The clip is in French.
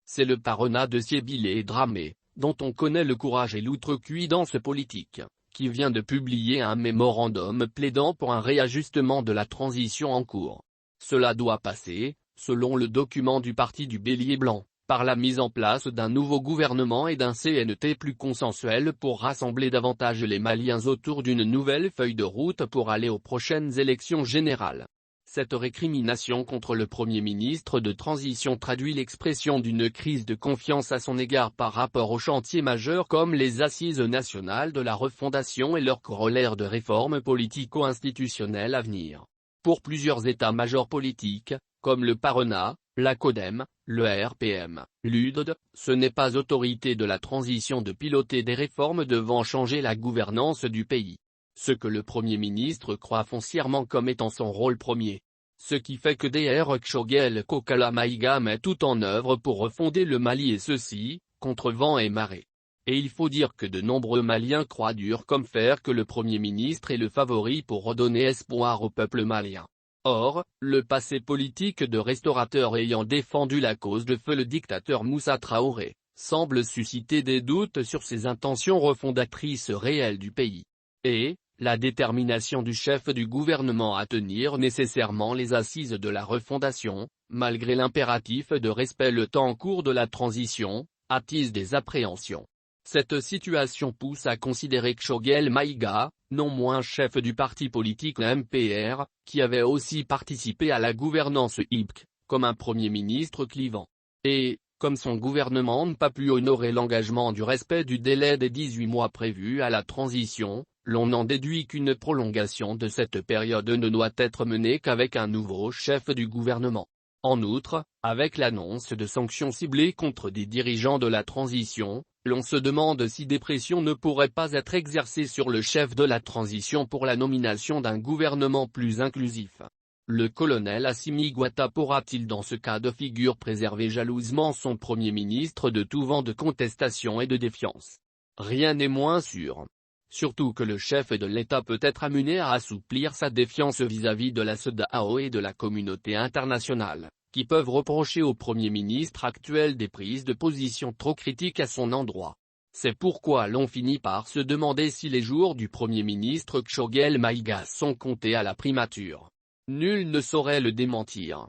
C'est le Parona de Sibylle Dramé, dont on connaît le courage et l'outrecuidance politique, qui vient de publier un mémorandum plaidant pour un réajustement de la transition en cours. Cela doit passer, selon le document du Parti du Bélier Blanc, par la mise en place d'un nouveau gouvernement et d'un CNT plus consensuel pour rassembler davantage les Maliens autour d'une nouvelle feuille de route pour aller aux prochaines élections générales. Cette récrimination contre le Premier ministre de transition traduit l'expression d'une crise de confiance à son égard par rapport aux chantiers majeurs comme les assises nationales de la refondation et leur corollaire de réformes politico-institutionnelles à venir. Pour plusieurs états-majors politiques, comme le Parona, la CODEM, le RPM, l'UDD, ce n'est pas autorité de la transition de piloter des réformes devant changer la gouvernance du pays. Ce que le Premier ministre croit foncièrement comme étant son rôle premier. Ce qui fait que Dr Kshogel Kokala Maïga met tout en œuvre pour refonder le Mali et ceci, contre vent et marée. Et il faut dire que de nombreux Maliens croient dur comme fer que le Premier ministre est le favori pour redonner espoir au peuple malien. Or, le passé politique de restaurateur ayant défendu la cause de feu le dictateur Moussa Traoré, semble susciter des doutes sur ses intentions refondatrices réelles du pays. Et, la détermination du chef du gouvernement à tenir nécessairement les assises de la refondation, malgré l'impératif de respect le temps en cours de la transition, attise des appréhensions. Cette situation pousse à considérer Kshogel Maïga, non moins chef du parti politique MPR, qui avait aussi participé à la gouvernance IPC, comme un premier ministre clivant. Et, comme son gouvernement n'a pas pu honorer l'engagement du respect du délai des 18 mois prévu à la transition, l'on en déduit qu'une prolongation de cette période ne doit être menée qu'avec un nouveau chef du gouvernement. En outre, avec l'annonce de sanctions ciblées contre des dirigeants de la transition, l'on se demande si des pressions ne pourraient pas être exercées sur le chef de la transition pour la nomination d'un gouvernement plus inclusif. Le colonel Assimi Goïta pourra-t-il dans ce cas de figure préserver jalousement son Premier ministre de tout vent de contestation et de défiance? Rien n'est moins sûr. Surtout que le chef de l'État peut être amené à assouplir sa défiance vis-à-vis de la CEDEAO et de la communauté internationale, qui peuvent reprocher au Premier ministre actuel des prises de position trop critiques à son endroit. C'est pourquoi l'on finit par se demander si les jours du Premier ministre Kshogel Maïga sont comptés à la primature. Nul ne saurait le démentir.